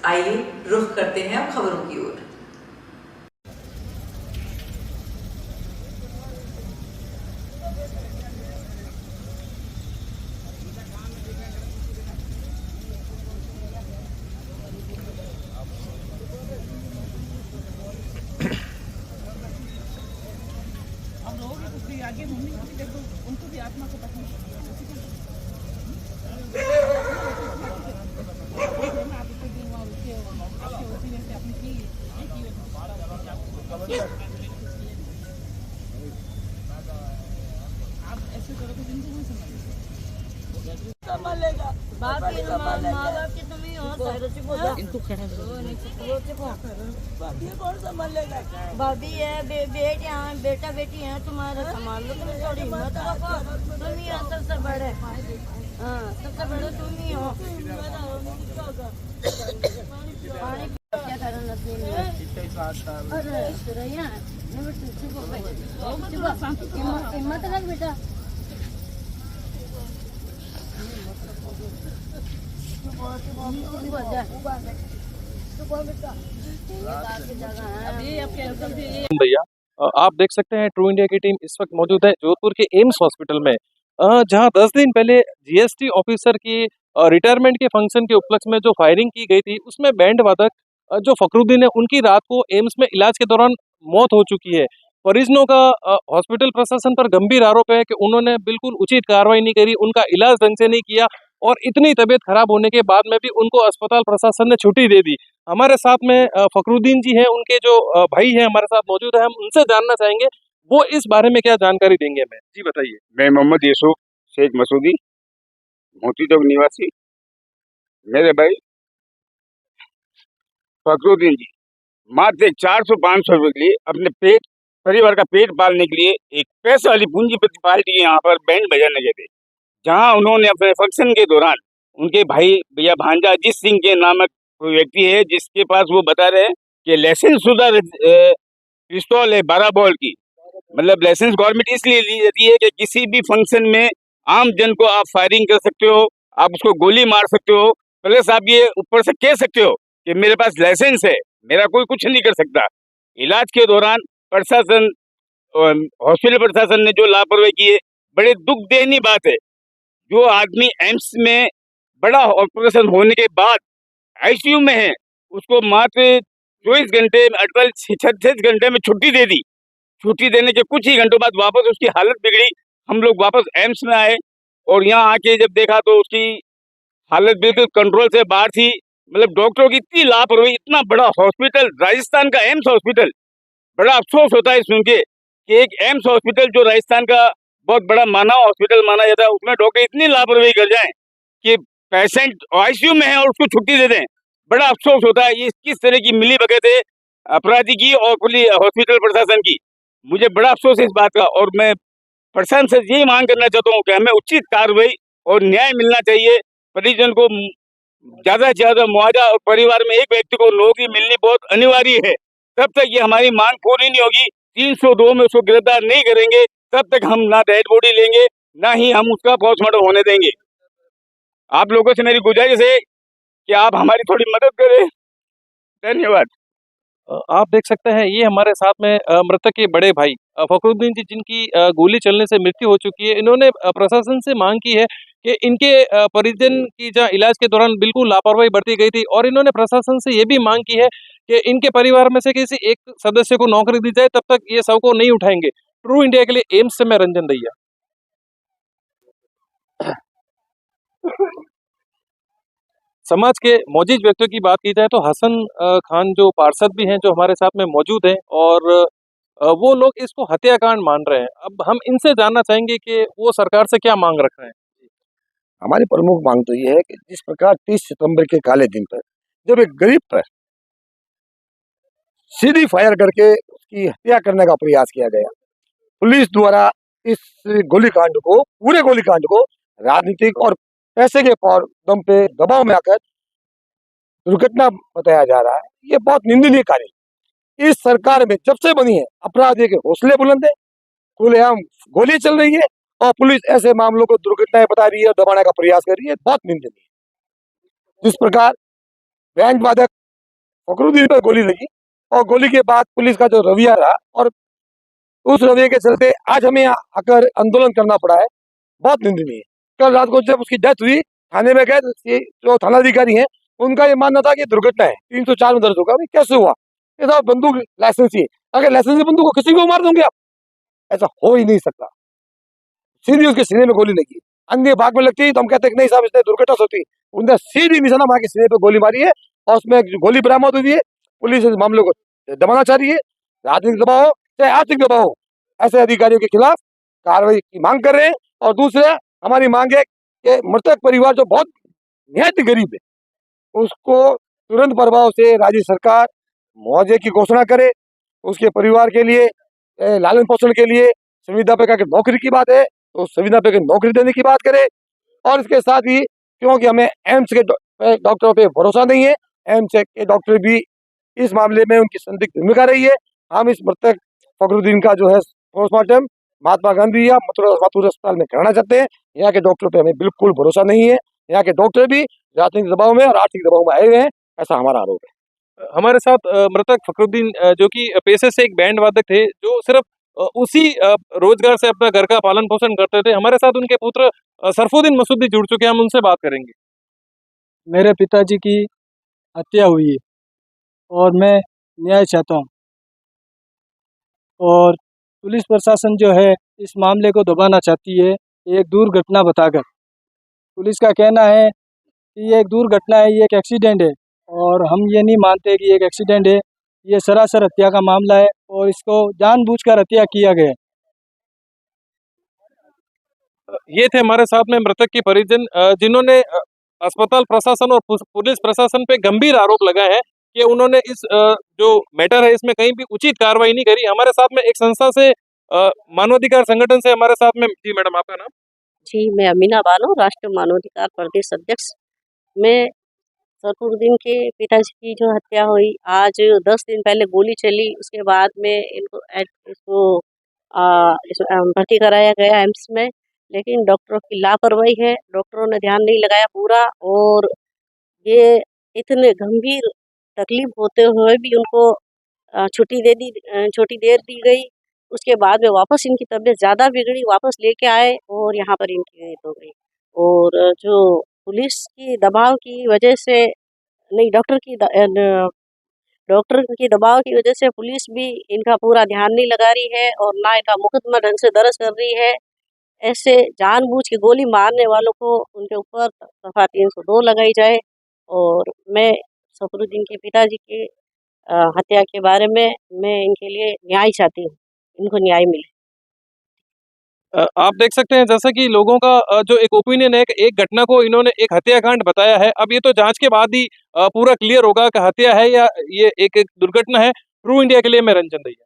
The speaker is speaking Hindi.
आइए रुख करते हैं अब खबरों की ओर। आगे मम्मी को भी देखो, उनको भी आत्मा को तकलीफ आप ऐसे करो तो जिंदगी में संभालेगा। बाकी माँ बाप की तुम ही हो, इनको खड़ा कौन संभालेगा? भाभी है, बेटियां हैं, बेटा बेटी है, तुम्हारा संभाल लो। तुम थोड़ी हिम्मत रखो, तुम ही हो सबसे बड़े। हाँ, सबसे बड़े तुम ही हो। पानी क्या करो नसीब में? अरे हिम्मत रख बेटा। भैया, आप देख सकते हैं ट्रू इंडिया की टीम इस वक्त मौजूद है जोधपुर के एम्स हॉस्पिटल में, जहां 10 दिन पहले जीएसटी ऑफिसर की रिटायरमेंट के फंक्शन के उपलक्ष्य में जो फायरिंग की गई थी उसमें बैंड वादक जो फखरुद्दीन है उनकी रात को एम्स में इलाज के दौरान मौत हो चुकी है। परिजनों का हॉस्पिटल प्रशासन पर गंभीर आरोप है कि उन्होंने बिल्कुल उचित कार्रवाई नहीं करी, उनका इलाज ढंग से नहीं किया और इतनी तबीयत खराब होने के बाद में भी उनको अस्पताल प्रशासन ने छुट्टी दे दी। हमारे साथ में फखरुद्दीन जी हैं, उनके जो भाई हैं हमारे साथ मौजूद है, हम उनसे जानना चाहेंगे वो इस बारे में क्या जानकारी देंगे हमें। जी बताइए। मैं मोहम्मद यूसुफ शेख मसूदी, मोती चौक निवासी। मेरे भाई फखरुद्दीन जी मात्र 400-500 रुपए के लिए अपने परिवार का पेट पालने के लिए एक पैसे वाली पूंजीपति पार्टी यहाँ पर बैंड बजाने गए थे, जहाँ उन्होंने अपने फंक्शन के दौरान उनके भाई भैया भांजा अजीत सिंह के नामक कोई व्यक्ति है जिसके पास वो बता रहे हैं कि लाइसेंस शुदा पिस्तौल है 12 बॉल की, मतलब लाइसेंस गवर्नमेंट इसलिए ली जाती है कि किसी भी फंक्शन में आम जन को आप फायरिंग कर सकते हो, आप उसको गोली मार सकते हो, प्लस आप ये ऊपर से कह सकते हो कि मेरे पास लाइसेंस है, मेरा कोई कुछ नहीं कर सकता। इलाज के दौरान प्रशासन, हॉस्पिटल प्रशासन ने जो लापरवाही की है, बड़े दुख देनी बात है। जो आदमी एम्स में बड़ा ऑपरेशन होने के बाद आईसीयू में है, उसको मात्र 24 घंटे 36 घंटे में छुट्टी दे दी। छुट्टी देने के कुछ ही घंटों बाद वापस उसकी हालत बिगड़ी। हम लोग वापस एम्स में आए और यहाँ आके जब देखा तो उसकी हालत बिल्कुल कंट्रोल से बाहर थी। मतलब डॉक्टरों की इतनी लापरवाही, इतना बड़ा हॉस्पिटल, राजस्थान का एम्स हॉस्पिटल, बड़ा अफसोस होता है सुन के कि एक एम्स हॉस्पिटल जो राजस्थान का बहुत बड़ा हॉस्पिटल माना जाता है, उसमें डॉक्टर इतनी लापरवाही कर जाएं कि पेशेंट आईसीयू में है और उसको छुट्टी दे दें। बड़ा अफसोस होता है। ये किस तरह की मिली भगत है अपराधी की और पुलिस हॉस्पिटल प्रशासन की। मुझे बड़ा अफसोस है इस बात का और मैं प्रशासन से यही मांग करना चाहता हूँ कि हमें उचित कार्रवाई और न्याय मिलना चाहिए। परिजन को ज्यादा से ज्यादा मुआवजा और परिवार में एक व्यक्ति को नौकरी मिलनी बहुत अनिवार्य है। तब तक ये हमारी मांग पूरी नहीं होगी, 302 में उसको गिरफ्तार नहीं करेंगे, तब तक हम ना डेड बॉडी लेंगे, ना ही हम उसका पोस्टमार्टम होने देंगे। आप लोगों से मेरी गुजारिश है कि आप हमारी थोड़ी मदद करें। धन्यवाद। आप देख सकते हैं ये हमारे साथ में मृतक के बड़े भाई फखरुद्दीन जी, जिनकी गोली चलने से मृत्यु हो चुकी है। इन्होंने प्रशासन से मांग की है कि इनके परिजन की जहाँ इलाज के दौरान बिल्कुल लापरवाही बरती गई थी और इन्होंने प्रशासन से ये भी मांग की है कि इनके परिवार में से किसी एक सदस्य को नौकरी दी जाए, तब तक ये शव को नहीं उठाएंगे। ट्रू इंडिया के लिए एम्स से मैं रंजन दैया। समाज के मौजूद व्यक्तियों की बात की जाए तो हसन खान जो पार्षद भी हैं जो हमारे साथ में मौजूद हैं और वो लोग इसको हत्याकांड मान रहे हैं। अब हम इनसे जानना चाहेंगे कि वो सरकार से क्या मांग रख रहे हैं। हमारी प्रमुख मांग तो ये है कि जिस प्रकार 30 सितंबर के काले दिन पर जब एक गरीब पर सीधी फायर करके उसकी हत्या करने का प्रयास किया गया, पुलिस द्वारा इस पूरे गोलीकांड को राजनीतिक और पैसे के दम पे दबाव में आकर दुर्घटना बताया जा रहा है, ये बहुत निंदनीय कार्य है। इस सरकार में जब से बनी है अपराधियों के हौसले बुलंद है, खुलेआम गोली चल रही है और पुलिस ऐसे मामलों को दुर्घटनाएं बता रही है और दबाने का प्रयास कर रही है, बहुत निंदनीय। जिस प्रकार बैंड वादक फखरुद्दीन पर गोली लगी और गोली के बाद पुलिस का जो रवैया रहा और उस रवैये के चलते आज हमें यहाँ आकर आंदोलन करना पड़ा है, बहुत निंदनीय है। कल रात को जब उसकी डेथ हुई थाने में गए, ये जो थानाधिकारी हैं उनका ये मानना था कि दुर्घटना है, 304 में दर्ज होगा। भाई कैसे हुआ? ये तो बंदूक लाइसेंस ही है, अगर लाइसेंस की बंदूक को किसी को मार दोगे आप? ऐसा हो ही नहीं सकता। सीधी उसके सीने में गोली लगी, अन्य भाग में लगती तो हम कहते नहीं साहब इसने दुर्घटना होती। उनने सीधी निशाना मार के सीने पे गोली मारी है और उसमें गोली बरामद हुई है। पुलिस इस मामले को दबाना चाह रही है, राजनीतिक दबाव हो चाहे आर्थिक दबाव हो, ऐसे अधिकारियों के खिलाफ कार्रवाई की मांग कर रहे हैं। और दूसरा हमारी मांग है कि मृतक परिवार जो बहुत निहायत गरीब है उसको तुरंत प्रभाव से राज्य सरकार मुआवजे की घोषणा करे, उसके परिवार के लिए लालन पोषण के लिए संविदा पे का नौकरी की बात है तो संविदा पे नौकरी देने की बात करे। और इसके साथ ही क्योंकि हमें एम्स के डॉक्टरों पे भरोसा नहीं है, एम्स के डॉक्टर भी इस मामले में उनकी संदिग्ध भूमिका रही है। हम इस मृतक फखरुद्दीन का जो है पोस्टमार्टम महात्मा गांधी या मथुरा अस्पताल में कराना चाहते हैं। यहाँ के डॉक्टरों पे हमें बिल्कुल भरोसा नहीं है, यहाँ के डॉक्टर भी राजनीतिक दबाव में और आर्थिक दबाव में आए हुए हैं, ऐसा हमारा आरोप है। हमारे साथ मृतक फखरुद्दीन जो कि पेशे से एक बैंड वादक थे, जो सिर्फ उसी रोजगार से अपना घर का पालन पोषण करते थे। हमारे साथ उनके पुत्र सरफुद्दीन मसूदी जुड़ चुके हैं, हम उनसे बात करेंगे। मेरे पिताजी की हत्या हुई है और मैं न्याय चाहता हूँ और पुलिस प्रशासन जो है इस मामले को दबाना चाहती है एक दुर्घटना बताकर। पुलिस का कहना है कि ये एक दुर्घटना है, ये एक एक्सीडेंट है और हम ये नहीं मानते कि एक एक्सीडेंट है, ये सरासर हत्या का मामला है और इसको जानबूझकर हत्या किया गया है। ये थे हमारे साथ में मृतक के परिजन, जिन्होंने अस्पताल प्रशासन और पुलिस प्रशासन पे गंभीर आरोप लगाए हैं कि उन्होंने इस जो मैटर है इसमें कहीं भी उचित कार्रवाई नहीं करी। हमारे साथ में एक संस्था से मानवाधिकार संगठन से हमारे साथ में, जी मैडम आपका नाम? जी, मैं अमीना बानो, राष्ट्रीय मानवाधिकार प्रदेश अध्यक्ष। मैं सरफुद्दीन के पिताजी की जो हत्या हुई, आज 10 दिन पहले गोली चली, उसके बाद में इसको भर्ती कराया गया एम्स में, लेकिन डॉक्टरों की लापरवाही है, डॉक्टरों ने ध्यान नहीं लगाया पूरा और ये इतने गंभीर तकलीफ होते हुए भी उनको छुट्टी दे दी गई। उसके बाद में वापस इनकी तबीयत ज़्यादा बिगड़ी, वापस लेके आए और यहाँ पर इनकी मौत हो गई। और जो पुलिस की दबाव की वजह से नहीं, डॉक्टर की दबाव की वजह से पुलिस भी इनका पूरा ध्यान नहीं लगा रही है और ना इनका मुकदमा ढंग से दर्ज कर रही है। ऐसे जानबूझ के गोली मारने वालों को उनके ऊपर दफ़ा 302 लगाई जाए। और मैं सरफुद्दीन के पिताजी की हत्या के बारे में मैं इनके लिए न्याय चाहती हूँ, इनको न्याय मिले। आप देख सकते हैं जैसा कि लोगों का जो एक ओपिनियन है, एक घटना को इन्होंने एक हत्याकांड बताया है। अब ये तो जांच के बाद ही पूरा क्लियर होगा कि हत्या है या ये एक दुर्घटना है। ट्रू इंडिया के लिए मैं रंजन दैया।